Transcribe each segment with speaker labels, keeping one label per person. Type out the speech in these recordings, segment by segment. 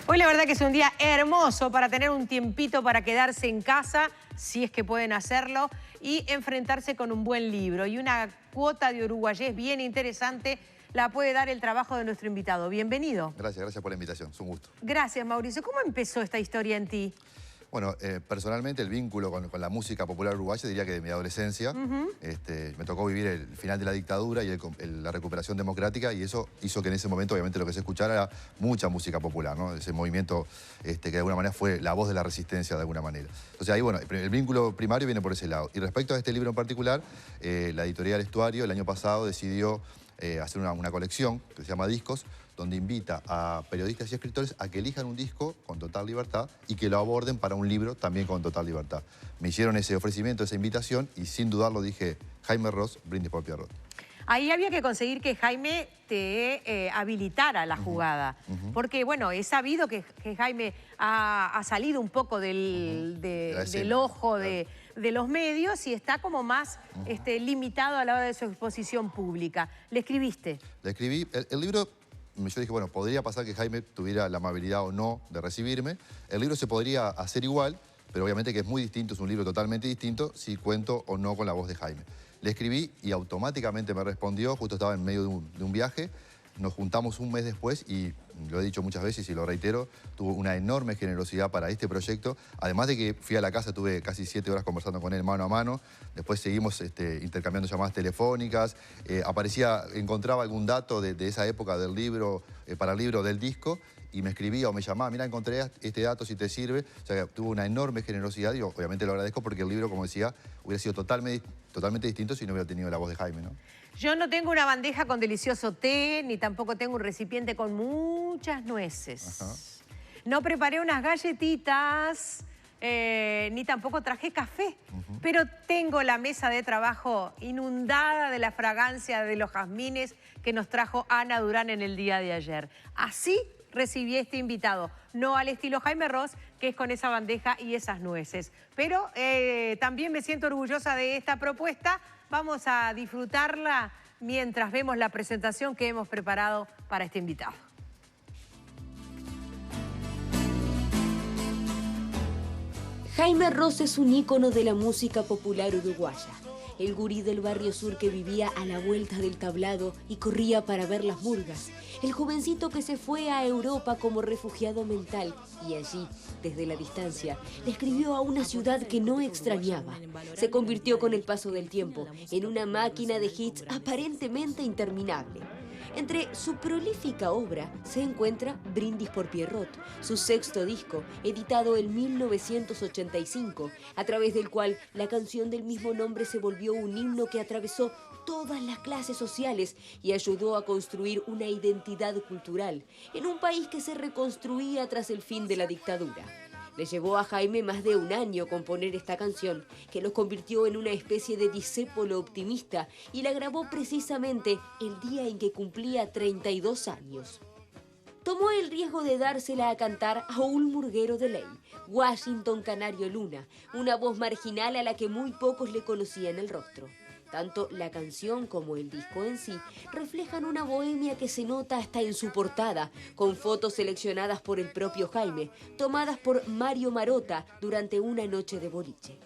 Speaker 1: Hoy la verdad que es un día hermoso para tener un tiempito para quedarse en casa, si es que pueden hacerlo, y enfrentarse con un buen libro. Y una cuota de uruguayés bien interesante la puede dar el trabajo de nuestro invitado. Bienvenido.
Speaker 2: Gracias por la invitación, es un gusto.
Speaker 1: Gracias, Mauricio. ¿Cómo empezó esta historia en ti?
Speaker 2: Bueno, personalmente el vínculo con la música popular uruguaya diría que de mi adolescencia. Me tocó vivir el final de la dictadura y la recuperación democrática, y eso hizo que en ese momento obviamente lo que se escuchara era mucha música popular, ¿no? Ese movimiento que de alguna manera fue la voz de la resistencia de alguna manera. Entonces ahí, bueno, el vínculo primario viene por ese lado. Y respecto a este libro en particular, la editorial Estuario el año pasado decidió hacer una colección que se llama Discos, donde invita a periodistas y escritores a que elijan un disco con total libertad y que lo aborden para un libro también con total libertad. Me hicieron ese ofrecimiento, esa invitación, y sin dudarlo dije, Jaime Ross, Brindis por Pierrot.
Speaker 1: Ahí había que conseguir que Jaime te habilitara la jugada. Porque, bueno, he sabido que Jaime ha salido un poco del ojo de los medios y está como más limitado a la hora de su exposición pública. ¿Le escribiste?
Speaker 2: Le escribí. El libro, yo dije, bueno, podría pasar que Jaime tuviera la amabilidad o no de recibirme. El libro se podría hacer igual, pero obviamente que es muy distinto, es un libro totalmente distinto si cuento o no con la voz de Jaime. Le escribí y automáticamente me respondió, justo estaba en medio de un viaje. Nos juntamos un mes después y, lo he dicho muchas veces y lo reitero, tuvo una enorme generosidad para este proyecto. Además de que fui a la casa, tuve casi 7 horas conversando con él mano a mano. Después seguimos intercambiando llamadas telefónicas. Encontraba algún dato de esa época del libro, para el libro del disco, y me escribía o me llamaba, mira, encontré este dato, si te sirve. O sea, tuvo una enorme generosidad y obviamente lo agradezco porque el libro, como decía, hubiera sido totalmente distinto si no hubiera tenido la voz de Jaime, ¿no?
Speaker 1: Yo no tengo una bandeja con delicioso té, ni tampoco tengo un recipiente con muchas nueces.
Speaker 2: Ajá.
Speaker 1: No preparé unas galletitas, ni tampoco traje café. Pero tengo la mesa de trabajo inundada de la fragancia de los jazmines que nos trajo Ana Durán en el día de ayer. Así recibí este invitado, no al estilo Jaime Ross, que es con esa bandeja y esas nueces. Pero también me siento orgullosa de esta propuesta. Vamos a disfrutarla mientras vemos la presentación que hemos preparado para este invitado.
Speaker 3: Jaime Ross es un ícono de la música popular uruguaya. El gurí del barrio sur que vivía a la vuelta del tablado y corría para ver las murgas. El jovencito que se fue a Europa como refugiado mental y allí, desde la distancia, le escribió a una ciudad que no extrañaba. Se convirtió con el paso del tiempo en una máquina de hits aparentemente interminable. Entre su prolífica obra se encuentra Brindis por Pierrot, su sexto disco, editado en 1985, a través del cual la canción del mismo nombre se volvió un himno que atravesó todas las clases sociales y ayudó a construir una identidad cultural en un país que se reconstruía tras el fin de la dictadura. Le llevó a Jaime más de un año componer esta canción, que lo convirtió en una especie de discípulo optimista, y la grabó precisamente el día en que cumplía 32 años. Tomó el riesgo de dársela a cantar a un murguero de ley, Washington Canario Luna, una voz marginal a la que muy pocos le conocían el rostro. Tanto la canción como el disco en sí reflejan una bohemia que se nota hasta en su portada, con fotos seleccionadas por el propio Jaime, tomadas por Mario Marota durante una noche de boliche.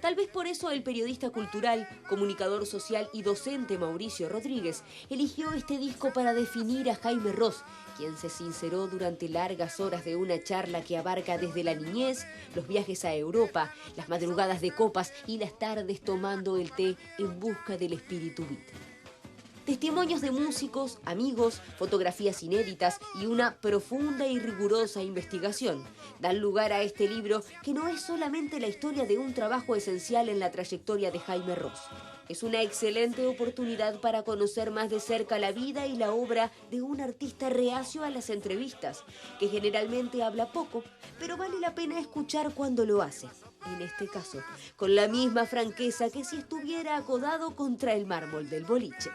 Speaker 3: Tal vez por eso el periodista cultural, comunicador social y docente Mauricio Rodríguez eligió este disco para definir a Jaime Ross, quien se sinceró durante largas horas de una charla que abarca desde la niñez, los viajes a Europa, las madrugadas de copas y las tardes tomando el té en busca del espíritu beat. Testimonios de músicos, amigos, fotografías inéditas y una profunda y rigurosa investigación dan lugar a este libro, que no es solamente la historia de un trabajo esencial en la trayectoria de Jaime Ross. Es una excelente oportunidad para conocer más de cerca la vida y la obra de un artista reacio a las entrevistas, que generalmente habla poco, pero vale la pena escuchar cuando lo hace. En este caso, con la misma franqueza que si estuviera acodado contra el mármol del boliche.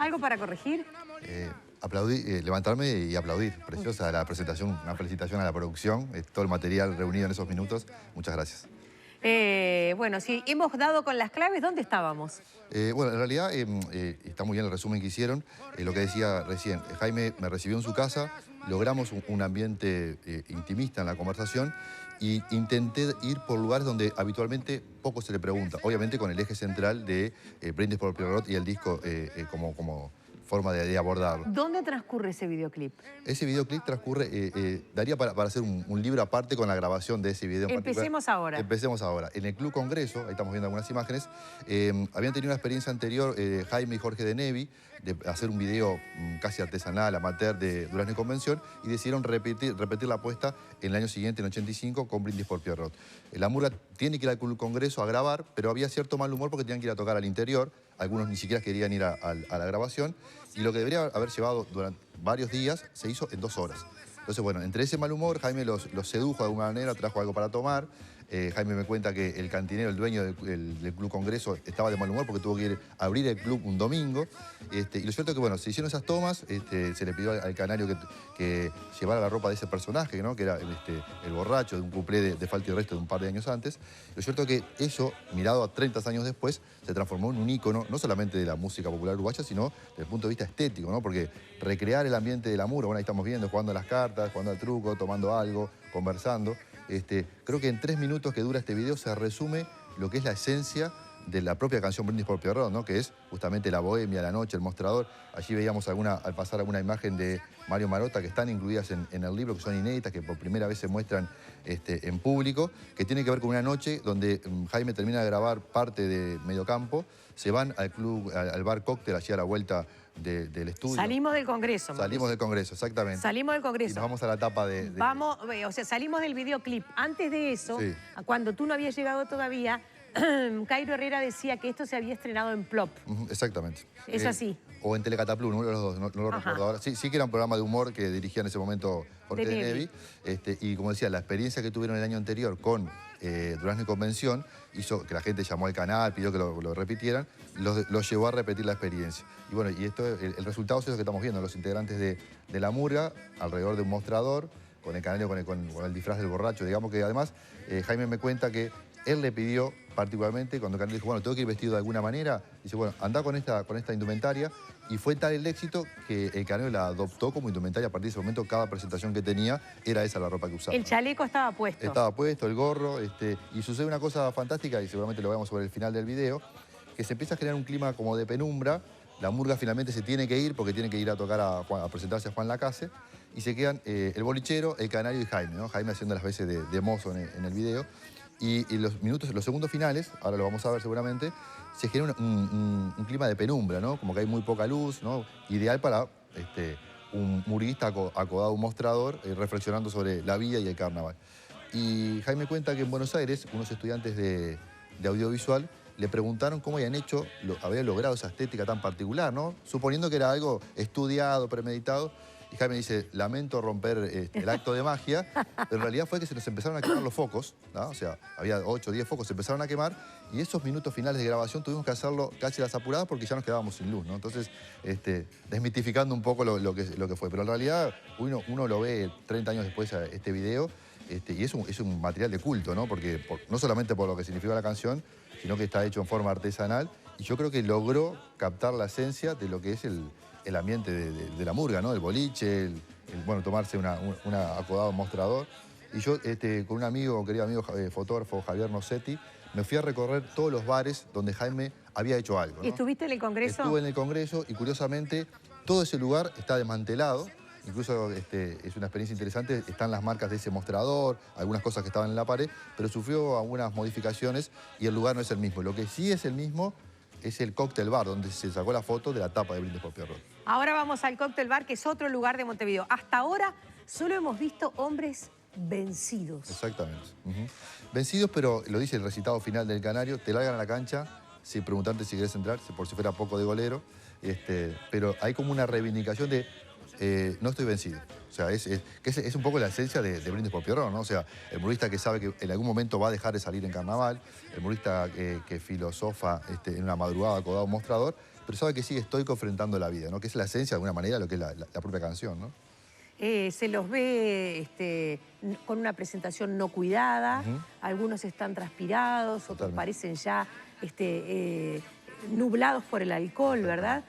Speaker 1: ¿Algo para corregir?
Speaker 2: Levantarme y aplaudir. Preciosa la presentación, una felicitación a la producción, todo el material reunido en esos minutos. Muchas gracias.
Speaker 1: Bueno, si hemos dado con las claves, ¿dónde estábamos?
Speaker 2: Bueno, en realidad está muy bien el resumen que hicieron. Lo que decía recién, Jaime me recibió en su casa, logramos un ambiente intimista en la conversación y intenté ir por lugares donde habitualmente poco se le pregunta. Obviamente con el eje central de Brindis por Pierrot y el disco como forma de abordarlo.
Speaker 1: ¿Dónde transcurre ese videoclip?
Speaker 2: Ese videoclip transcurre, daría para hacer un libro aparte con la grabación de ese video en particular.
Speaker 1: Empecemos ahora.
Speaker 2: Empecemos ahora. En el Club Congreso, ahí estamos viendo algunas imágenes, habían tenido una experiencia anterior Jaime y Jorge de Nevi, de hacer un video casi artesanal, amateur de Durazno y Convención, y decidieron repetir la apuesta en el año siguiente, en 85, con Brindis por Pierrot. La murga tiene que ir al Club Congreso a grabar, pero había cierto mal humor porque tenían que ir a tocar al interior, algunos ni siquiera querían ir a la grabación, y lo que debería haber llevado durante varios días se hizo en 2 horas. Entonces, bueno, entre ese mal humor, Jaime los sedujo de alguna manera, trajo algo para tomar. Jaime me cuenta que el cantinero, el dueño del Club Congreso, estaba de mal humor porque tuvo que ir a abrir el club un domingo. Y lo cierto es que, bueno, se hicieron esas tomas, se le pidió al canario que llevara la ropa de ese personaje, ¿no? Que era el borracho de un cuplé de Falta y Resto de un par de años antes. Lo cierto es que eso, mirado a 30 años después, se transformó en un ícono, no solamente de la música popular uruguaya, sino desde el punto de vista estético, ¿no? Porque recrear el ambiente de la murga, bueno, ahí estamos viendo, jugando a las cartas, jugando al truco, tomando algo, conversando. Creo que en 3 minutos que dura este video se resume lo que es la esencia de la propia canción Brindis por Pierrot, ¿no? Que es justamente la bohemia, la noche, el mostrador. Allí veíamos al pasar alguna imagen de Mario Marota que están incluidas en el libro, que son inéditas, que por primera vez se muestran en público, que tiene que ver con una noche donde Jaime termina de grabar parte de Mediocampo, se van al club, al bar Cóctel, allí a la vuelta del estudio.
Speaker 1: Salimos del Congreso.
Speaker 2: Salimos del Congreso, exactamente.
Speaker 1: Salimos del Congreso.
Speaker 2: Y nos vamos a la etapa
Speaker 1: Vamos, o sea, salimos del videoclip. Antes de eso,
Speaker 2: sí,
Speaker 1: cuando tú no habías llegado todavía, Cairo Herrera decía que esto se había estrenado en Plop.
Speaker 2: Exactamente.
Speaker 1: ¿Es así?
Speaker 2: O en Telecataplum, uno de los dos, no lo recuerdo ahora. Sí que era un programa de humor que dirigía en ese momento Jorge de Nevi. Y como decía, la experiencia que tuvieron el año anterior con Durazno y Convención hizo que la gente llamó al canal, pidió que lo repitieran, los llevó a repetir la experiencia. Y bueno, y esto, el resultado es eso que estamos viendo, los integrantes de la murga alrededor de un mostrador, con el canario, con el disfraz del borracho. Digamos que además Jaime me cuenta que él le pidió particularmente, cuando el canario dijo, bueno, tengo que ir vestido de alguna manera, dice, bueno, anda con esta indumentaria. Y fue tal el éxito que el canario la adoptó como indumentaria. A partir de ese momento, cada presentación que tenía era esa la ropa que usaba.
Speaker 1: El chaleco estaba puesto.
Speaker 2: Estaba puesto, el gorro. Y sucede una cosa fantástica, y seguramente lo veamos sobre el final del video, que se empieza a generar un clima como de penumbra. La murga finalmente se tiene que ir porque tiene que ir a tocar a presentarse a Juan Lacase. Y se quedan el bolichero, el canario y Jaime, ¿no? Jaime haciendo las veces de mozo en el video. Y los segundos finales, ahora lo vamos a ver seguramente, se genera un clima de penumbra, ¿no? Como que hay muy poca luz, ¿no? Ideal para un murguista acodado a un mostrador reflexionando sobre la vida y el carnaval. Y Jaime cuenta que en Buenos Aires, unos estudiantes de audiovisual le preguntaron cómo habían logrado esa estética tan particular, ¿no? Suponiendo que era algo estudiado, premeditado. Y Jaime dice, lamento romper el acto de magia, pero en realidad fue que se nos empezaron a quemar los focos, ¿no? O sea, había 8 o 10 focos, se empezaron a quemar, y esos minutos finales de grabación tuvimos que hacerlo casi a las apuradas porque ya nos quedábamos sin luz, ¿no? Entonces, desmitificando un poco lo que fue. Pero en realidad uno lo ve 30 años después este video, y es un material de culto, ¿no? Porque no solamente por lo que significa la canción, sino que está hecho en forma artesanal, y yo creo que logró captar la esencia de lo que es el ambiente de la murga, ¿no? El boliche, bueno, tomarse un acodado mostrador. Y yo, con un amigo, querido amigo fotógrafo, Javier Nocetti, me fui a recorrer todos los bares donde Jaime había hecho algo, ¿no?
Speaker 1: ¿Estuviste en el Congreso?
Speaker 2: Estuve en el Congreso y, curiosamente, todo ese lugar está desmantelado. Incluso es una experiencia interesante, están las marcas de ese mostrador, algunas cosas que estaban en la pared, pero sufrió algunas modificaciones y el lugar no es el mismo. Lo que sí es el mismo es el Cóctel Bar, donde se sacó la foto de la tapa de Brindis por Pierrot.
Speaker 1: Ahora vamos al Cóctel Bar, que es otro lugar de Montevideo. Hasta ahora solo hemos visto hombres vencidos.
Speaker 2: Exactamente. Vencidos, pero lo dice el recitado final del canario, te largan a la cancha sin preguntarte si querés entrar, por si fuera poco de golero, pero hay como una reivindicación de no estoy vencido. O sea, es un poco la esencia de Brindis por Pierrot, ¿no? O sea, el murguista que sabe que en algún momento va a dejar de salir en carnaval, el murguista que filosofa en una madrugada acodado a un mostrador, pero sabe que sigue estoico enfrentando la vida, ¿no? Que es la esencia, de alguna manera, de lo que es la propia canción, ¿no?
Speaker 1: Se los ve con una presentación no cuidada, algunos están transpirados, otros parecen ya nublados por el alcohol, ¿verdad?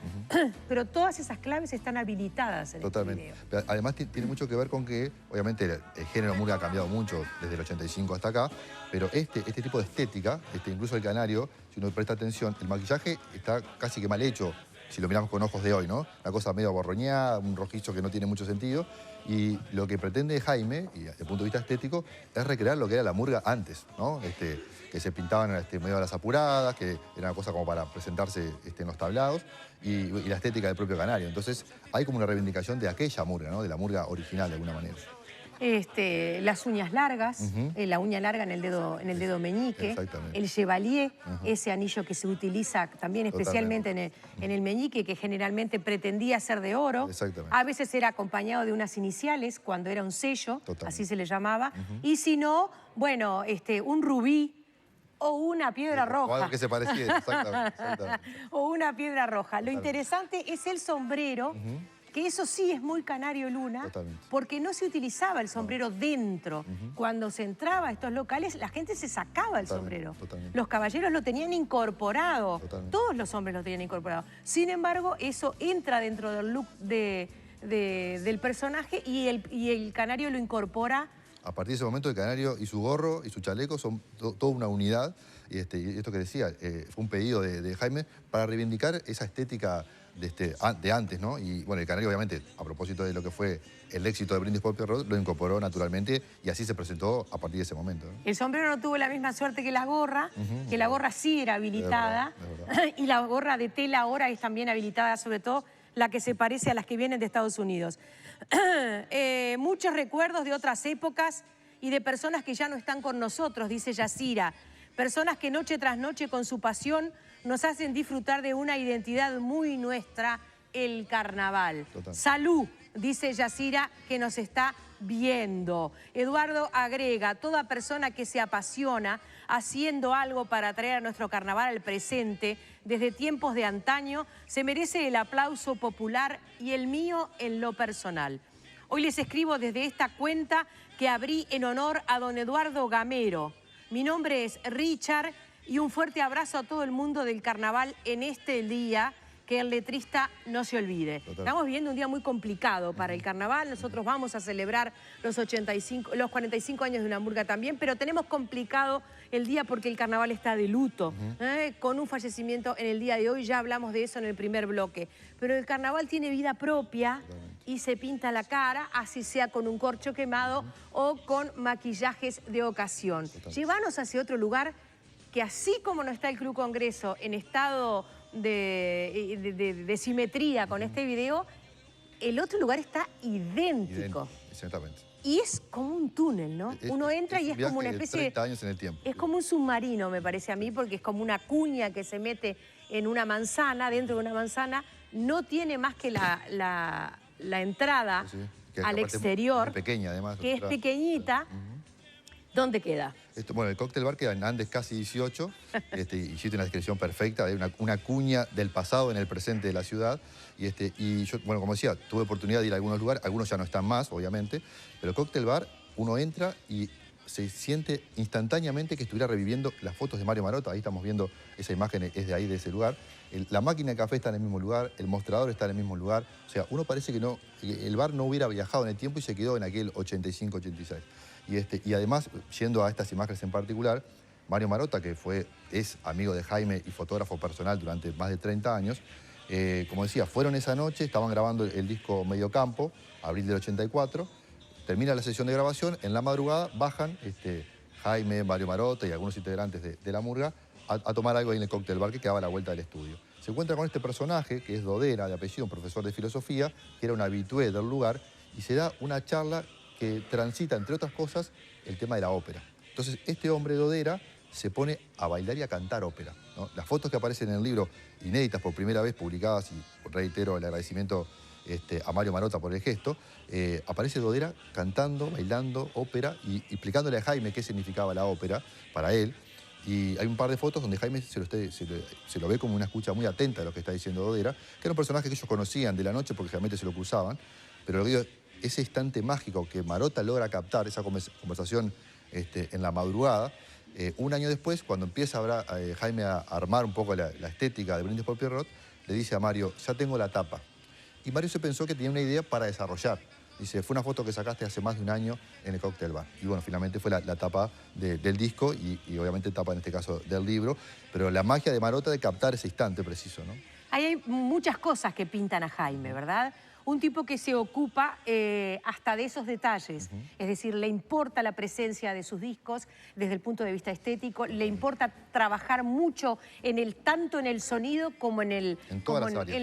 Speaker 1: Pero todas esas claves están habilitadas en este video.
Speaker 2: Pero además tiene mucho que ver con que, obviamente, el género murga ha cambiado mucho desde el 85 hasta acá, pero este tipo de estética, incluso el canario, si uno presta atención, el maquillaje está casi que mal hecho, si lo miramos con ojos de hoy, ¿no? Una cosa medio borroñada, un rojizo que no tiene mucho sentido. Y lo que pretende Jaime, y desde el punto de vista estético, es recrear lo que era la murga antes, ¿no? Que se pintaban medio a las apuradas, que era una cosa como para presentarse en los tablados, y la estética del propio canario. Entonces hay como una reivindicación de aquella murga, ¿no? De la murga original, de alguna manera.
Speaker 1: Las uñas largas, la uña larga en el dedo meñique, el chevalier, ese anillo que se utiliza también especialmente en el meñique, que generalmente pretendía ser de oro. A veces era acompañado de unas iniciales, cuando era un sello, así se le llamaba. Y si no, bueno, un rubí o una piedra roja.
Speaker 2: Algo que se pareciera, exactamente.
Speaker 1: O una piedra roja. Lo interesante es el sombrero, que eso sí es muy canario Luna, porque no se utilizaba el sombrero dentro. Cuando se entraba a estos locales, la gente se sacaba el sombrero. Los caballeros lo tenían incorporado. Todos los hombres lo tenían incorporado. Sin embargo, eso entra dentro del look del personaje y el canario lo incorpora.
Speaker 2: A partir de ese momento, el canario y su gorro y su chaleco son toda una unidad. Y esto que decía, fue un pedido de Jaime para reivindicar esa estética de antes, ¿no? Y bueno, el canario, obviamente, a propósito de lo que fue el éxito de Brindis por Pierrot, lo incorporó naturalmente y así se presentó a partir de ese momento, ¿no?
Speaker 1: El sombrero no tuvo la misma suerte que la gorra, que la gorra sí era habilitada.
Speaker 2: Es verdad.
Speaker 1: Y la gorra de tela ahora es también habilitada, sobre todo la que se parece a las que vienen de Estados Unidos. Muchos recuerdos de otras épocas y de personas que ya no están con nosotros, dice Yacira. Personas que noche tras noche con su pasión nos hacen disfrutar de una identidad muy nuestra, el carnaval. Salud, dice Yacira, que nos está viendo. Eduardo agrega, toda persona que se apasiona haciendo algo para traer a nuestro carnaval al presente, desde tiempos de antaño, se merece el aplauso popular y el mío en lo personal. Hoy les escribo desde esta cuenta que abrí en honor a don Eduardo Gamero. Mi nombre es Richard y un fuerte abrazo a todo el mundo del carnaval en este día, que el letrista no se olvide. Estamos viviendo un día muy complicado para el carnaval. Nosotros vamos a celebrar los 45 años de una murga también, pero tenemos complicado el día porque el carnaval está de luto, con un fallecimiento en el día de hoy. Ya hablamos de eso en el primer bloque. Pero el carnaval tiene vida propia y se pinta la cara, así sea con un corcho quemado o con maquillajes de ocasión. Llévanos hacia otro lugar que, así como no está el Club Congreso en estado de simetría con este video, el otro lugar está idéntico.
Speaker 2: Exactamente.
Speaker 1: Y es como un túnel, ¿no? Uno entra y es como una especie de
Speaker 2: 30 años en el tiempo.
Speaker 1: Es como un submarino, me parece a mí, porque es como una cuña que se mete en una manzana, dentro de una manzana. No tiene más que la entrada al exterior,
Speaker 2: muy pequeña, además,
Speaker 1: que es pequeñita. ¿Dónde queda?
Speaker 2: Bueno, el cóctel bar queda en Andes casi 18, y hiciste una descripción perfecta de una cuña del pasado en el presente de la ciudad. Y yo, bueno, como decía, tuve oportunidad de ir a algunos lugares, algunos ya no están más, obviamente, pero el cóctel bar, uno entra y se siente instantáneamente que estuviera reviviendo las fotos de Mario Marotta. Ahí estamos viendo esa imagen, es de ahí, de ese lugar. La máquina de café está en el mismo lugar, el mostrador está en el mismo lugar. O sea, uno parece que el bar no hubiera viajado en el tiempo y se quedó en aquel 85-86. Y además, yendo a estas imágenes en particular, Mario Marotta, que es amigo de Jaime y fotógrafo personal durante más de 30 años, como decía, fueron esa noche, estaban grabando el disco Mediocampo, abril del 84, termina la sesión de grabación, en la madrugada bajan Jaime, Mario Marotta y algunos integrantes de la murga a tomar algo ahí en el cóctel bar que quedaba a la vuelta del estudio. Se encuentra con este personaje, que es Dodera, de apellido, un profesor de filosofía, que era un habitué del lugar, y se da una charla que transita, entre otras cosas, el tema de la ópera. Entonces, este hombre Dodera se pone a bailar y a cantar ópera, ¿no? Las fotos que aparecen en el libro, inéditas por primera vez, publicadas, y reitero el agradecimiento a Mario Marotta por el gesto, aparece Dodera cantando, bailando ópera y explicándole a Jaime qué significaba la ópera para él. Y hay un par de fotos donde Jaime se lo ve como una escucha muy atenta de lo que está diciendo Dodera, que era un personaje que ellos conocían de la noche porque realmente se lo cruzaban. Pero lo que digo, ese instante mágico que Marotta logra captar, esa conversación en la madrugada, un año después, cuando empieza Jaime a armar un poco la estética de Brindis por Pierrot, le dice a Mario, ya tengo la tapa. Y Mario se pensó que tenía una idea para desarrollar. Dice, fue una foto que sacaste hace más de un año en el Cocktail Bar. Y bueno, finalmente fue la tapa del disco y obviamente tapa en este caso del libro. Pero la magia de Marotta de captar ese instante preciso, ¿no?
Speaker 1: Ahí hay muchas cosas que pintan a Jaime, ¿verdad? Un tipo que se ocupa hasta de esos detalles. Es decir, le importa la presencia de sus discos desde el punto de vista estético, le importa trabajar mucho tanto en el sonido como en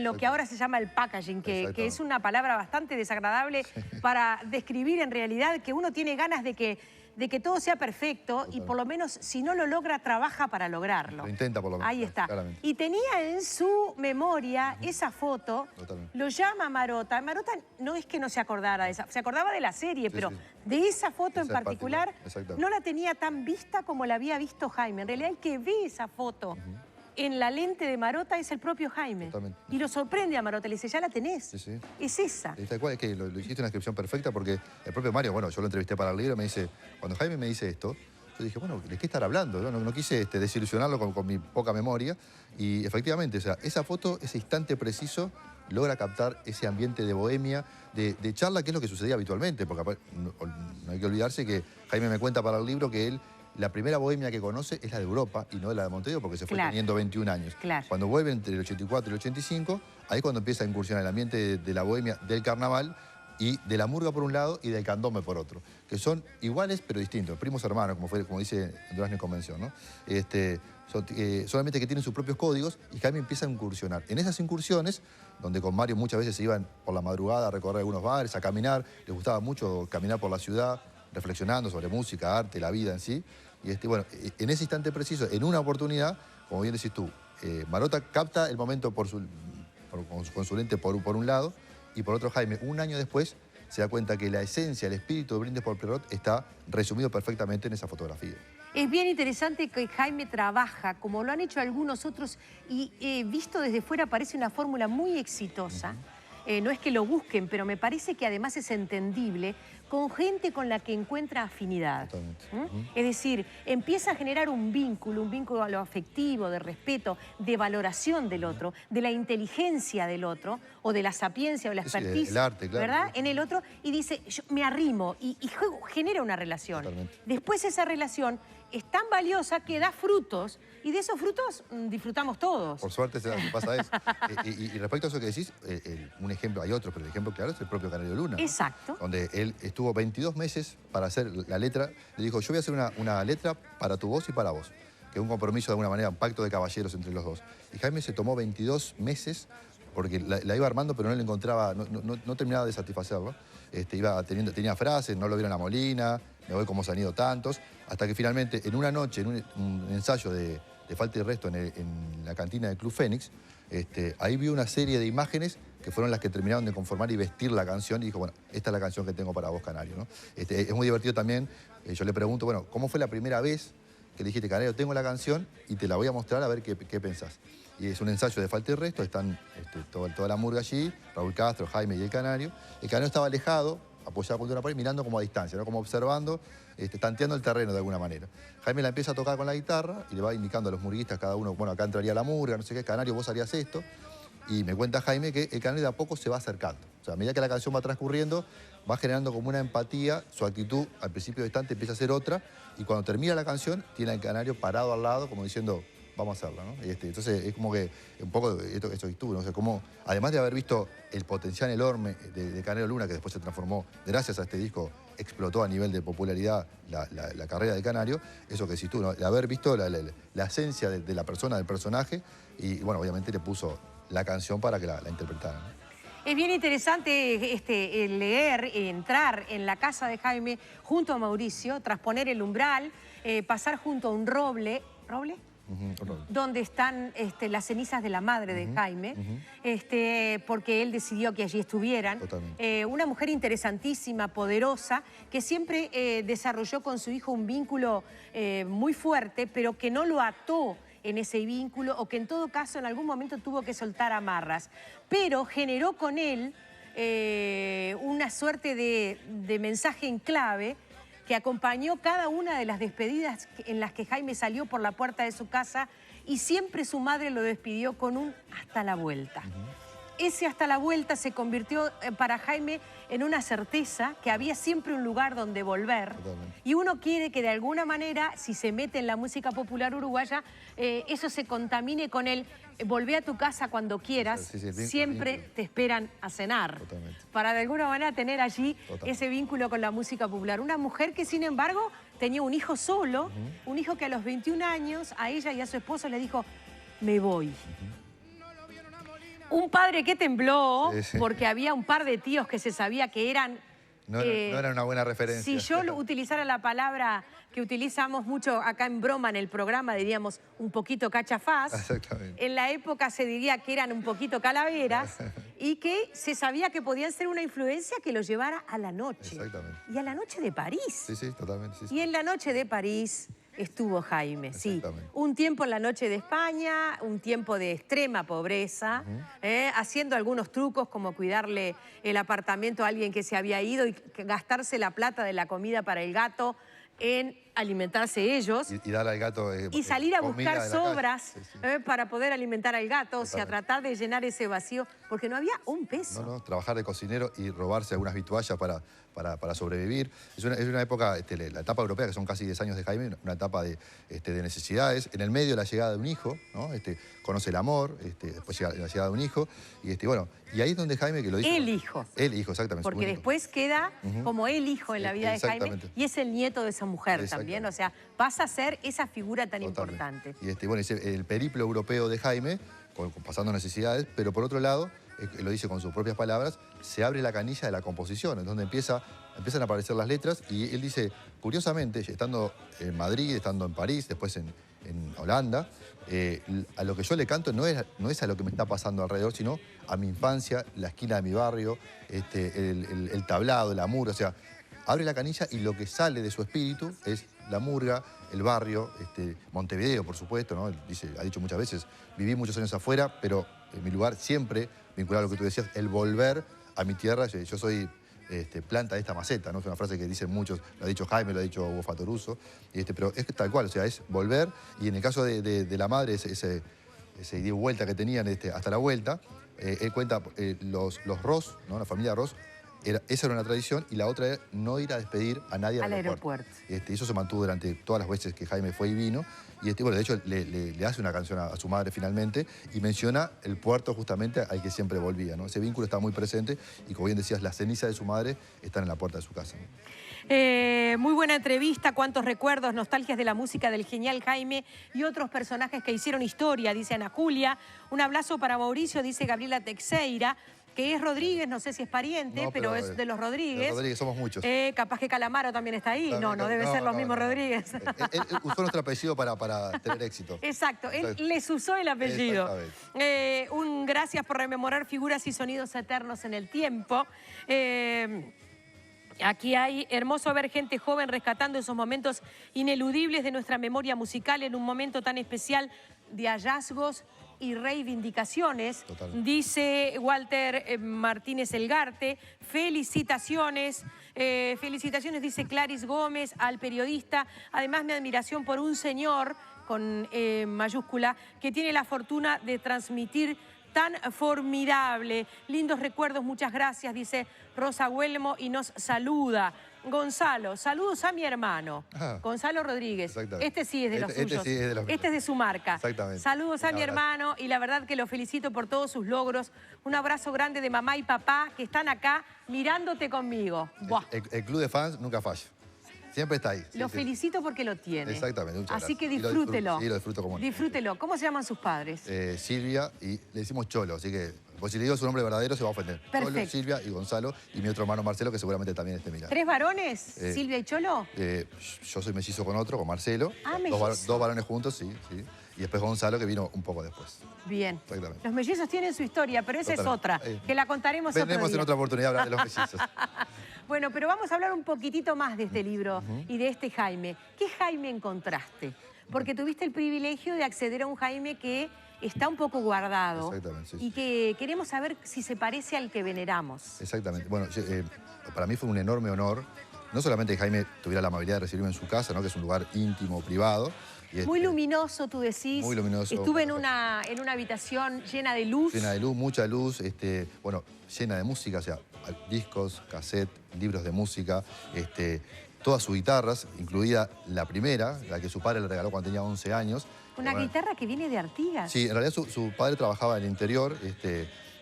Speaker 1: lo que ahora se llama el packaging, que es una palabra bastante desagradable para describir en realidad que uno tiene ganas de que todo sea perfecto y por lo menos si no lo logra, trabaja para lograrlo.
Speaker 2: Lo intenta por lo menos.
Speaker 1: Ahí está.
Speaker 2: Claramente.
Speaker 1: Y tenía en su memoria esa foto, lo llama Marotta. Marotta no es que no se acordara de esa, se acordaba de la serie, sí, pero sí, de esa foto en particular no la tenía tan vista como la había visto Jaime. En realidad el que ve esa foto en la lente de Marotta es el propio Jaime. Totalmente. Y lo sorprende a Marotta, le dice, ya la tenés. Sí, sí. Es esa.
Speaker 2: Tal cual, es que lo hiciste una descripción perfecta porque el propio Mario, bueno, yo lo entrevisté para el libro, me dice, cuando Jaime me dice esto, yo dije, bueno, ¿de qué estar hablando? No quise desilusionarlo con mi poca memoria. Y efectivamente, o sea, esa foto, ese instante preciso, logra captar ese ambiente de bohemia, de charla, que es lo que sucedía habitualmente, porque no hay que olvidarse que Jaime me cuenta para el libro que él, la primera bohemia que conoce es la de Europa y no la de Montevideo porque se fue teniendo 21 años. Cuando vuelve entre el 84 y el 85, ahí es cuando empieza a incursionar el ambiente de la bohemia, del carnaval y de la murga por un lado y del candombe por otro, que son iguales pero distintos, primos hermanos, como dice Durazno en Convención, ¿no? Solamente que tienen sus propios códigos y Jaime empieza a incursionar. En esas incursiones, donde con Mario muchas veces se iban por la madrugada a recorrer algunos bares, a caminar, les gustaba mucho caminar por la ciudad, reflexionando sobre música, arte, la vida en sí. Y bueno, en ese instante preciso, en una oportunidad, como bien decís tú, Marotta capta el momento con su lente por un lado, y por otro Jaime, un año después, se da cuenta que la esencia, el espíritu de Brindis por Pierrot está resumido perfectamente en esa fotografía.
Speaker 1: Es bien interesante que Jaime trabaja, como lo han hecho algunos otros, y visto desde fuera parece una fórmula muy exitosa. No es que lo busquen, pero me parece que además es entendible con gente con la que encuentra afinidad. Es decir, empieza a generar un vínculo a lo afectivo, de respeto, de valoración del otro, de la inteligencia del otro, o de la sapiencia o la expertise,
Speaker 2: el arte, claro,
Speaker 1: ¿verdad? En el otro, y dice, yo me arrimo, y genera una relación. Después esa relación es tan valiosa que da frutos, y de esos frutos disfrutamos todos.
Speaker 2: Por suerte pasa eso. Y respecto a eso que decís, un ejemplo, hay otro, pero el ejemplo claro es el propio Canario Luna, ¿no?
Speaker 1: Exacto.
Speaker 2: Donde él estuvo 22 meses para hacer la letra. Le dijo, yo voy a hacer una letra para tu voz y para vos. Que es un compromiso de alguna manera, un pacto de caballeros entre los dos. Y Jaime se tomó 22 meses porque la iba armando, pero no le encontraba, no terminaba de satisfacerlo. Tenía frases, no lo vieron a Molina, me voy como se han ido tantos, hasta que finalmente en una noche, en un ensayo de Falta y Resto en la cantina del Club Fénix, ahí vio una serie de imágenes que fueron las que terminaron de conformar y vestir la canción y dijo, bueno, esta es la canción que tengo para vos, Canario, ¿no? Es muy divertido también, yo le pregunto, bueno, ¿cómo fue la primera vez que le dijiste, Canario, tengo la canción y te la voy a mostrar a ver qué pensás? Y es un ensayo de Falta y Resto, están toda la murga allí, Raúl Castro, Jaime y el Canario. El Canario estaba alejado, apoyado contra una pared, mirando como a distancia, ¿no? Como observando, tanteando el terreno de alguna manera. Jaime la empieza a tocar con la guitarra y le va indicando a los murguistas, cada uno, bueno, acá entraría la murga, no sé qué, Canario, vos harías esto. Y me cuenta Jaime que el Canario de a poco se va acercando. O sea, a medida que la canción va transcurriendo, va generando como una empatía, su actitud al principio de instante empieza a ser otra, y cuando termina la canción, tiene al Canario parado al lado, como diciendo, vamos a hacerla, ¿no? Entonces es como que un poco esto que tú, ¿no? O sea, como, además de haber visto el potencial enorme de Canario Luna, que después se transformó, gracias a este disco, explotó a nivel de popularidad la carrera de Canario, eso que decís tú, ¿no? De haber visto la esencia de la persona, del personaje, y bueno, obviamente le puso la canción para que la interpretaran, ¿no?
Speaker 1: Es bien interesante leer, entrar en la casa de Jaime junto a Mauricio, trasponer el umbral, pasar junto a un roble. ¿Roble? donde están las cenizas de la madre de Jaime, porque él decidió que allí estuvieran. Una mujer interesantísima, poderosa, que siempre desarrolló con su hijo un vínculo muy fuerte, pero que no lo ató en ese vínculo, o que en todo caso en algún momento tuvo que soltar amarras, pero generó con él una suerte de mensaje en clave que acompañó cada una de las despedidas en las que Jaime salió por la puerta de su casa, y siempre su madre lo despidió con un hasta la vuelta. Ese hasta la vuelta se convirtió para Jaime en una certeza que había siempre un lugar donde volver. Y uno quiere que de alguna manera, si se mete en la música popular uruguaya, eso se contamine con el volvé a tu casa cuando quieras, siempre te esperan a cenar. Para de alguna manera tener allí ese vínculo con la música popular. Una mujer que sin embargo tenía un hijo solo, un hijo que a los 21 años a ella y a su esposo le dijo, me voy. Un padre que tembló porque había un par de tíos que se sabía que eran...
Speaker 2: No era una buena referencia.
Speaker 1: Si yo utilizara la palabra que utilizamos mucho acá en broma en el programa, diríamos un poquito cachafaz.
Speaker 2: Exactamente.
Speaker 1: En la época se diría que eran un poquito calaveras y que se sabía que podían ser una influencia que los llevara a la noche.
Speaker 2: Exactamente.
Speaker 1: Y a la noche de París.
Speaker 2: Sí, totalmente.
Speaker 1: Y en la noche de París estuvo Jaime, sí. Un tiempo en la noche de España, un tiempo de extrema pobreza, haciendo algunos trucos como cuidarle el apartamento a alguien que se había ido y gastarse la plata de la comida para el gato en alimentarse ellos.
Speaker 2: Y darle al gato
Speaker 1: y salir a buscar sobras para poder alimentar al gato, o sea, tratar de llenar ese vacío, porque no había un peso.
Speaker 2: No, trabajar de cocinero y robarse algunas vituallas para sobrevivir. Es una época, la etapa europea, que son casi 10 años de Jaime, una etapa de necesidades. En el medio la llegada de un hijo, ¿no? Conoce el amor, después llega la llegada de un hijo, y ahí es donde Jaime, que lo dijo...
Speaker 1: El hijo.
Speaker 2: El hijo, exactamente.
Speaker 1: Porque después queda como el hijo en la vida de Jaime, y es el nieto de esa mujer también, o sea, pasa a ser esa figura tan importante.
Speaker 2: Y el periplo europeo de Jaime, pasando necesidades, pero por otro lado, lo dice con sus propias palabras, se abre la canilla de la composición, es donde empiezan a aparecer las letras, y él dice, curiosamente, estando en Madrid, estando en París, después en Holanda, a lo que yo le canto no es a lo que me está pasando alrededor, sino a mi infancia, la esquina de mi barrio, el tablado, la murga, o sea, abre la canilla y lo que sale de su espíritu es la murga, el barrio, Montevideo, por supuesto, ¿no? Él ha dicho muchas veces, viví muchos años afuera, pero en mi lugar siempre, vinculado a lo que tú decías, el volver a mi tierra. Yo soy planta de esta maceta, ¿no? Es una frase que dicen muchos, lo ha dicho Jaime, lo ha dicho Hugo Fatoruso, pero es tal cual, o sea, es volver, y en el caso de la madre, ese ida y vuelta que tenían hasta la vuelta, él cuenta los Ross, ¿no? La familia Ross, esa era una tradición, y la otra era no ir a despedir a nadie al aeropuerto. Eso se mantuvo durante todas las veces que Jaime fue y vino. Y bueno, de hecho le hace una canción a su madre finalmente y menciona el puerto justamente al que siempre volvía, ¿no? Ese vínculo está muy presente y, como bien decías, las cenizas de su madre están en la puerta de su casa, ¿no?
Speaker 1: Muy buena entrevista, cuántos recuerdos, nostalgias de la música del genial Jaime y otros personajes que hicieron historia, dice Ana Julia. Un abrazo para Mauricio, dice Gabriela Teixeira, que es Rodríguez, no sé si es pariente, pero es de los Rodríguez.
Speaker 2: Los Rodríguez somos muchos.
Speaker 1: Capaz que Calamaro también está ahí. No debe ser los mismos Rodríguez.
Speaker 2: Él usó nuestro apellido para tener éxito.
Speaker 1: Exacto, él les usó el apellido. Un gracias por rememorar figuras y sonidos eternos en el tiempo. Aquí hay hermoso ver gente joven rescatando esos momentos ineludibles de nuestra memoria musical en un momento tan especial de hallazgos y reivindicaciones. Dice Walter Martínez Elgarte, felicitaciones. Felicitaciones, dice Claris Gómez, al periodista. Además, mi admiración por un señor, con mayúscula, que tiene la fortuna de transmitir tan formidable. Lindos recuerdos, muchas gracias, dice Rosa Huelmo, y nos saluda. Gonzalo, saludos a mi hermano, Gonzalo Rodríguez. Este sí es de los suyos.
Speaker 2: Sí es
Speaker 1: este es de su marca.
Speaker 2: Exactamente.
Speaker 1: Saludos a mi hermano, y la verdad que lo felicito por todos sus logros. Un abrazo grande de mamá y papá que están acá mirándote conmigo.
Speaker 2: El club de fans nunca falla. Siempre está ahí.
Speaker 1: Lo felicito porque lo tiene.
Speaker 2: Exactamente, muchas gracias.
Speaker 1: Así que disfrútelo.
Speaker 2: Sí, lo disfruto como
Speaker 1: disfrútelo. ¿Cómo se llaman sus padres?
Speaker 2: Silvia, y le decimos Cholo, así que pues si le digo su nombre verdadero se va a ofender.
Speaker 1: Perfecto.
Speaker 2: Cholo, Silvia y Gonzalo, y mi otro hermano Marcelo, que seguramente también esté mirando.
Speaker 1: ¿Tres varones? ¿Silvia y Cholo?
Speaker 2: Yo soy mellizo con otro, con Marcelo.
Speaker 1: Mellizo.
Speaker 2: Dos varones juntos, sí. y después Gonzalo, que vino un poco después.
Speaker 1: Bien.
Speaker 2: Exactamente.
Speaker 1: Los mellizos tienen su historia, pero esa es otra, que la contaremos otro día.
Speaker 2: Vendremos en otra oportunidad a hablar de los mellizos.
Speaker 1: Bueno, pero vamos a hablar un poquitito más de este libro y de este Jaime. ¿Qué Jaime encontraste? Porque tuviste el privilegio de acceder a un Jaime que está un poco guardado.
Speaker 2: Exactamente, sí.
Speaker 1: Y que queremos saber si se parece al que veneramos.
Speaker 2: Exactamente. Bueno, para mí fue un enorme honor, no solamente que Jaime tuviera la amabilidad de recibirme en su casa, ¿no? Que es un lugar íntimo, privado. Y
Speaker 1: muy luminoso, tú decís.
Speaker 2: Muy luminoso.
Speaker 1: Estuve en una habitación llena de luz.
Speaker 2: Llena de luz, mucha luz, bueno, llena de música, o sea, discos, cassette, libros de música, todas sus guitarras, incluida la primera, la que su padre le regaló cuando tenía 11 años.
Speaker 1: Una guitarra que viene de Artigas.
Speaker 2: Sí, en realidad su padre trabajaba en el interior,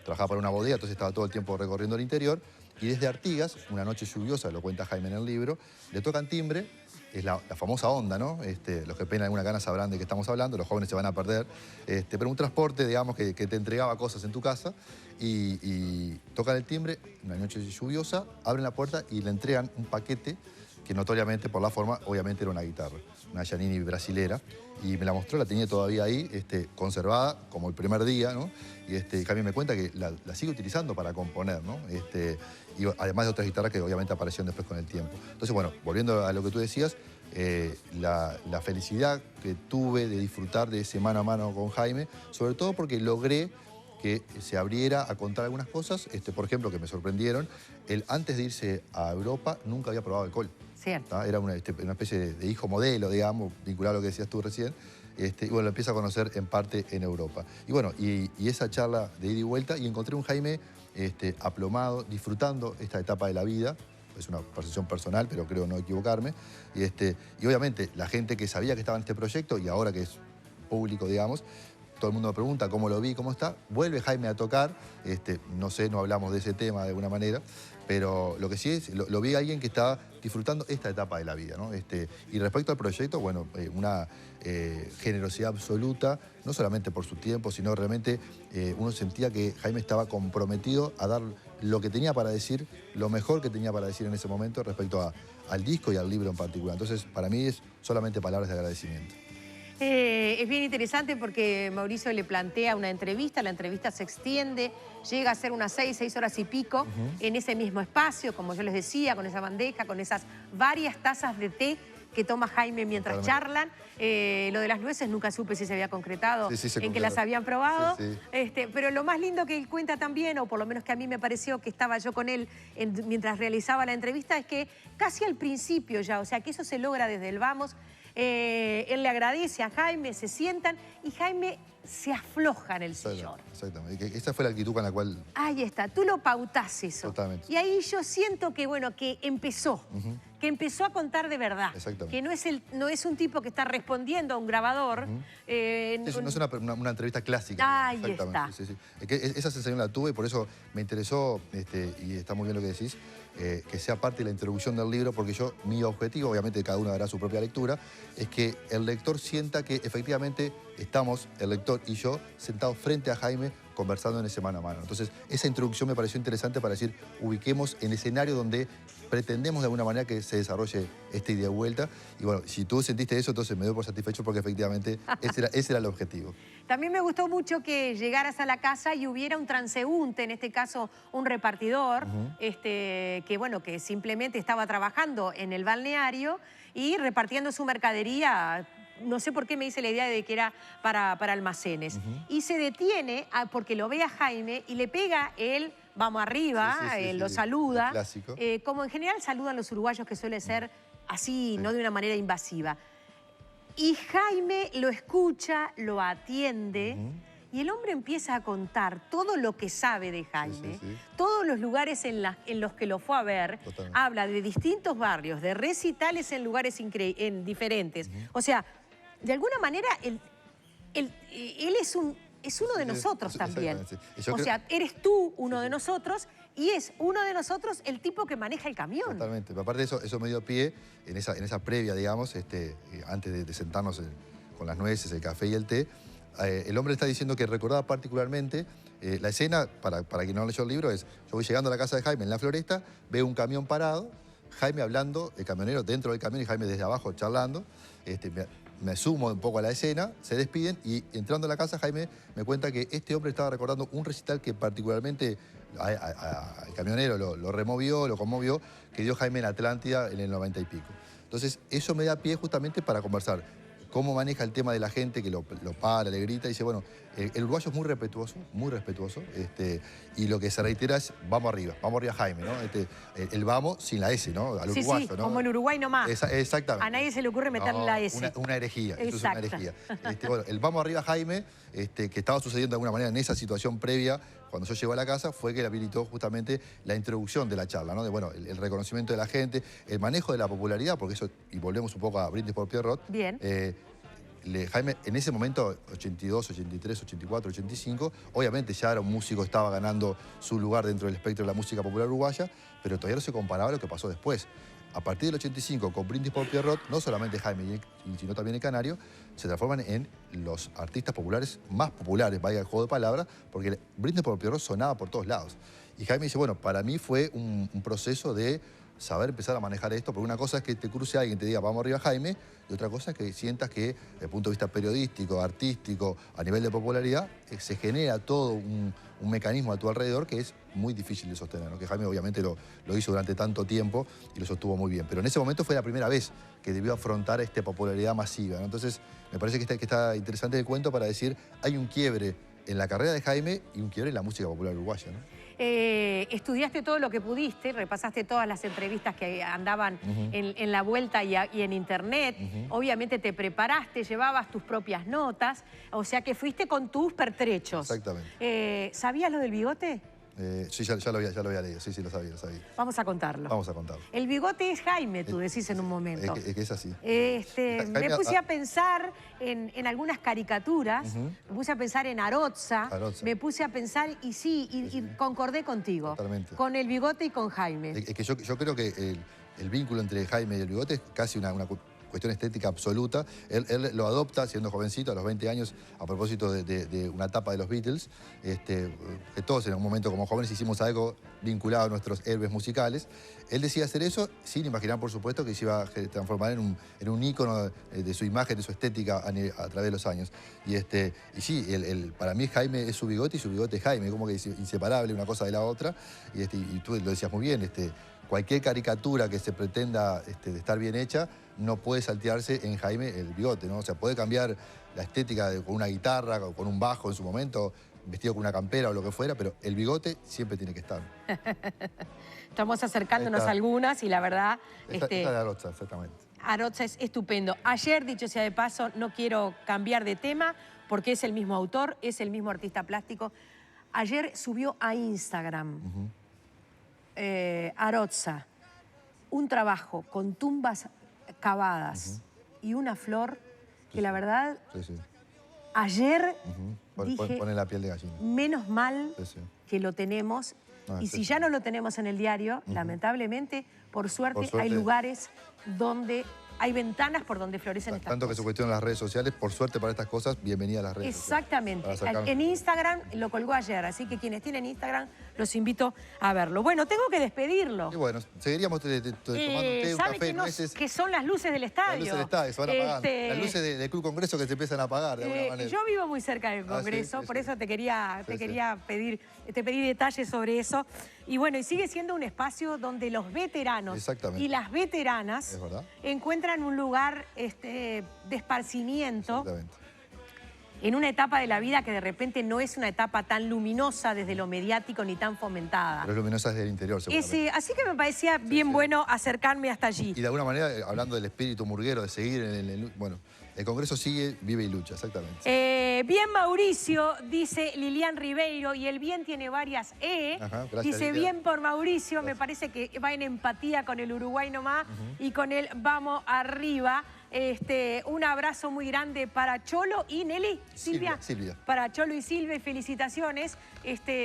Speaker 2: trabajaba para una bodega, entonces estaba todo el tiempo recorriendo el interior. Y desde Artigas, una noche lluviosa, lo cuenta Jaime en el libro, le tocan timbre, es la famosa onda, ¿no? Los que pegan alguna gana sabrán de qué estamos hablando, los jóvenes se van a perder. Pero un transporte, digamos, que te entregaba cosas en tu casa y tocan el timbre, una noche lluviosa, abren la puerta y le entregan un paquete que notoriamente, por la forma, obviamente era una guitarra, una Giannini brasilera. Y me la mostró, la tenía todavía ahí, conservada, como el primer día, ¿no? Y Jaime me cuenta que la sigue utilizando para componer, ¿no? Y además de otras guitarras que obviamente aparecieron después con el tiempo. Entonces, bueno, volviendo a lo que tú decías, la felicidad que tuve de disfrutar de ese mano a mano con Jaime, sobre todo porque logré que se abriera a contar algunas cosas, por ejemplo, que me sorprendieron. Él, antes de irse a Europa, nunca había probado alcohol.
Speaker 1: Cierto.
Speaker 2: Era una especie de hijo modelo, digamos, vinculado a lo que decías tú recién. Y bueno, lo empieza a conocer en parte en Europa. Y bueno, y esa charla de ida y vuelta, y encontré un Jaime aplomado, disfrutando esta etapa de la vida. Es una percepción personal, pero creo no equivocarme. Y obviamente, la gente que sabía que estaba en este proyecto, y ahora que es público, digamos, todo el mundo me pregunta cómo lo vi, cómo está. Vuelve Jaime a tocar, no sé, no hablamos de ese tema de alguna manera, pero lo que sí es, lo vi a alguien que está disfrutando esta etapa de la vida, ¿no? Y respecto al proyecto, bueno, una generosidad absoluta, no solamente por su tiempo, sino realmente uno sentía que Jaime estaba comprometido a dar lo que tenía para decir, lo mejor que tenía para decir en ese momento respecto al disco y al libro en particular. Entonces, para mí es solamente palabras de agradecimiento.
Speaker 1: Es bien interesante porque Mauricio le plantea una entrevista, la entrevista se extiende, llega a ser unas 6 horas y pico en ese mismo espacio, como yo les decía, con esa bandeja, con esas varias tazas de té que toma Jaime mientras charlan. Lo de las nueces nunca supe si se había concretado en que las habían probado. Pero lo más lindo que él cuenta también, o por lo menos que a mí me pareció que estaba yo con él mientras realizaba la entrevista, es que casi al principio ya, o sea que eso se logra desde el vamos. Él le agradece a Jaime, se sientan y Jaime se afloja en el sillón.
Speaker 2: Exactamente. Esa fue la actitud con la cual...
Speaker 1: Ahí está, tú lo pautás eso.
Speaker 2: Totalmente.
Speaker 1: Y ahí yo siento que, bueno, que empezó. Que empezó a contar de verdad. Que no es un tipo que está respondiendo a un grabador.
Speaker 2: No es una entrevista clásica.
Speaker 1: Ahí está.
Speaker 2: Esa sensación la tuve y por eso me interesó, y está muy bien lo que decís, que sea parte de la introducción del libro, porque mi objetivo, obviamente cada uno hará su propia lectura, es que el lector sienta que efectivamente estamos, el lector y yo, sentados frente a Jaime, conversando en ese mano a mano. Entonces, esa introducción me pareció interesante para decir, ubiquemos el escenario donde pretendemos de alguna manera que se desarrolle esta ida y vuelta. Y bueno, si tú sentiste eso, entonces me doy por satisfecho porque efectivamente ese era el objetivo.
Speaker 1: También me gustó mucho que llegaras a la casa y hubiera un transeúnte, en este caso un repartidor, que bueno, que simplemente estaba trabajando en el balneario y repartiendo su mercadería. No sé por qué me hice la idea de que era para almacenes. Y se detiene porque lo ve a Jaime y le pega él, vamos arriba, lo saluda. Como en general saludan los uruguayos, que suele ser así, no de una manera invasiva. Y Jaime lo escucha, lo atiende y el hombre empieza a contar todo lo que sabe de Jaime, todos los lugares en los que lo fue a ver. Habla de distintos barrios, de recitales en lugares diferentes. O sea, de alguna manera, él es uno de nosotros también. O sea, eres tú uno de nosotros y es uno de nosotros el tipo que maneja el camión.
Speaker 2: Totalmente. Pero aparte de eso me dio pie en esa previa, digamos, antes de sentarnos con las nueces, el café y el té. El hombre está diciendo que recordaba particularmente la escena, para quien no leyó el libro, es: yo voy llegando a la casa de Jaime en la Floresta, veo un camión parado, Jaime hablando, el camionero dentro del camión y Jaime desde abajo charlando. me sumo un poco a la escena, se despiden y entrando a la casa Jaime me cuenta que este hombre estaba recordando un recital que particularmente al camionero lo removió, lo conmovió, que dio Jaime en Atlántida en el 90 y pico. Entonces eso me da pie justamente para conversar. Cómo maneja el tema de la gente que lo para, le grita y dice, bueno, el uruguayo es muy respetuoso, y lo que se reitera es vamos arriba Jaime, ¿no? El vamos sin la S, ¿no? Al uruguayo,
Speaker 1: sí,
Speaker 2: ¿no?
Speaker 1: Como en Uruguay nomás.
Speaker 2: Exactamente.
Speaker 1: A nadie se le ocurre meterle la S.
Speaker 2: Una herejía, eso es una herejía.
Speaker 1: Exacto.
Speaker 2: Bueno, el vamos arriba Jaime, que estaba sucediendo de alguna manera en esa situación previa, cuando yo llego a la casa, fue que le habilitó justamente la introducción de la charla, ¿no? De, bueno, el reconocimiento de la gente, el manejo de la popularidad, porque eso, y volvemos un poco a Brindis por Pierrot.
Speaker 1: Bien.
Speaker 2: Jaime, en ese momento, 82, 83, 84, 85, obviamente ya era un músico, estaba ganando su lugar dentro del espectro de la música popular uruguaya, pero todavía no se comparaba a lo que pasó después. A partir del 85, con Brindis por Pierrot, no solamente Jaime, sino también el Canario, se transforman en los artistas populares más populares, vaya el juego de palabras, porque Brindis por Pierrot sonaba por todos lados. Y Jaime dice, bueno, para mí fue un proceso de saber empezar a manejar esto, porque una cosa es que te cruce alguien y te diga, vamos arriba Jaime, y otra cosa es que sientas que, desde el punto de vista periodístico, artístico, a nivel de popularidad, se genera todo un mecanismo a tu alrededor que es muy difícil de sostener, ¿no? Que Jaime obviamente lo hizo durante tanto tiempo y lo sostuvo muy bien. Pero en ese momento fue la primera vez que debió afrontar esta popularidad masiva, ¿no? Entonces, me parece que está interesante el cuento para decir, hay un quiebre en la carrera de Jaime y un quiebre en la música popular uruguaya, ¿no?
Speaker 1: Estudiaste todo lo que pudiste, repasaste todas las entrevistas que andaban en la vuelta y en internet. Obviamente te preparaste, llevabas tus propias notas, o sea que fuiste con tus pertrechos.
Speaker 2: Exactamente.
Speaker 1: ¿Sabías lo del bigote?
Speaker 2: Sí, ya lo había leído, sí, lo sabía.
Speaker 1: Vamos a contarlo.
Speaker 2: Vamos a contarlo.
Speaker 1: El bigote es Jaime, tú decís en un momento.
Speaker 2: Es que es así.
Speaker 1: Me puse a pensar en algunas caricaturas, me puse a pensar en Arotza, me puse a pensar y concordé contigo.
Speaker 2: Totalmente.
Speaker 1: Con el bigote y con Jaime.
Speaker 2: Es que yo creo que el vínculo entre Jaime y el bigote es casi una cuestión estética absoluta. Él lo adopta siendo jovencito, a los 20 años, a propósito de una etapa de los Beatles, que todos en un momento como jóvenes hicimos algo vinculado a nuestros héroes musicales. Él decía hacer eso sin imaginar, por supuesto, que se iba a transformar en un ícono de su imagen, de su estética a través de los años. Y sí, para mí Jaime es su bigote y su bigote es Jaime, como que es inseparable una cosa de la otra. Y tú lo decías muy bien, cualquier caricatura que se pretenda de estar bien hecha no puede saltearse en Jaime el bigote, ¿no? O sea, puede cambiar la estética con una guitarra, con un bajo en su momento, vestido con una campera o lo que fuera, pero el bigote siempre tiene que estar.
Speaker 1: Estamos acercándonos a algunas y la verdad...
Speaker 2: Esta de Arotza, exactamente.
Speaker 1: Arotza es estupendo. Ayer, dicho sea de paso, no quiero cambiar de tema porque es el mismo autor, es el mismo artista plástico. Ayer subió a Instagram Arotza un trabajo con tumbas cavadas y una flor que la verdad ayer dije
Speaker 2: pone la piel de gallina.
Speaker 1: Menos mal que lo tenemos y si ya no lo tenemos en el diario, lamentablemente, por suerte hay lugares donde hay ventanas por donde florecen estas
Speaker 2: Tanto
Speaker 1: cosas.
Speaker 2: que se cuestionan las redes sociales, por suerte para estas cosas, bienvenida a las redes
Speaker 1: Exactamente.
Speaker 2: sociales.
Speaker 1: En Instagram lo colgó ayer, así que quienes tienen Instagram los invito a verlo. Bueno, tengo que despedirlo.
Speaker 2: Y bueno, seguiríamos tomando un café.
Speaker 1: Que son las luces del estadio.
Speaker 2: Las luces del estadio se van apagando. Las luces del Club Congreso que se empiezan a apagar de alguna manera.
Speaker 1: Yo vivo muy cerca del Congreso, por eso te pedí detalles sobre eso. Y bueno, y sigue siendo un espacio donde los veteranos y las veteranas encuentran un lugar de esparcimiento en una etapa de la vida que de repente no es una etapa tan luminosa desde lo mediático ni tan fomentada.
Speaker 2: Pero es luminosa desde el interior, seguramente.
Speaker 1: Así que me parecía bien bueno acercarme hasta allí.
Speaker 2: Y de alguna manera, hablando del espíritu murguero, de seguir bueno, el Congreso sigue, vive y lucha, exactamente.
Speaker 1: Bien, Mauricio, dice Lilian Ribeiro, y el bien tiene varias
Speaker 2: Gracias,
Speaker 1: dice
Speaker 2: Lilian.
Speaker 1: Bien por Mauricio, me parece que va en empatía con el Uruguay nomás y con el vamos arriba. Un abrazo muy grande para Cholo y Nelly, Silvia. Para Cholo y Silvia, felicitaciones.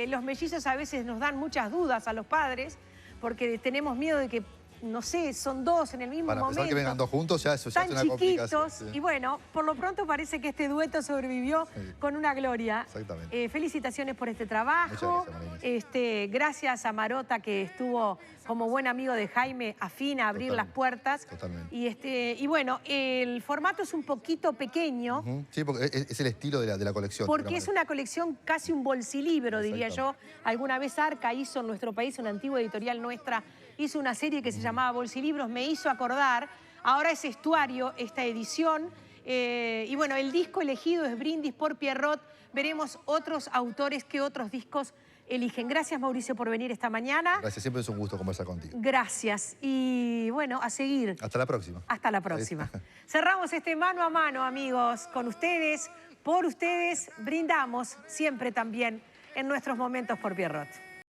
Speaker 1: Los mellizos a veces nos dan muchas dudas a los padres porque tenemos miedo de que no sé, son dos en el mismo
Speaker 2: Para
Speaker 1: momento.
Speaker 2: pensar que vengan dos juntos, ya eso ya
Speaker 1: Tan
Speaker 2: es una complicación.
Speaker 1: chiquitos. Y bueno, por lo pronto parece que este dueto sobrevivió con una gloria.
Speaker 2: Exactamente.
Speaker 1: Felicitaciones por este trabajo.
Speaker 2: Muchas gracias, María.
Speaker 1: Gracias a Marota, que estuvo como buen amigo de Jaime, afín a abrir las puertas.
Speaker 2: Totalmente.
Speaker 1: Y bueno, el formato es un poquito pequeño.
Speaker 2: Sí, porque es el estilo de la colección.
Speaker 1: Porque es una colección, casi un bolsilibro, diría yo.
Speaker 2: Exactamente.
Speaker 1: Alguna vez Arca hizo en nuestro país, una antigua editorial nuestra, hizo una serie que se llamaba Bolsilibros, me hizo acordar. Ahora es Estuario esta edición. Y bueno, el disco elegido es Brindis por Pierrot. Veremos otros autores que otros discos eligen. Gracias, Mauricio, por venir esta mañana.
Speaker 2: Gracias, siempre es un gusto conversar contigo.
Speaker 1: Gracias. Y bueno, a seguir.
Speaker 2: Hasta la próxima.
Speaker 1: Hasta la próxima. Cerramos este mano a mano, amigos, con ustedes, por ustedes. Brindamos siempre también en nuestros momentos por Pierrot.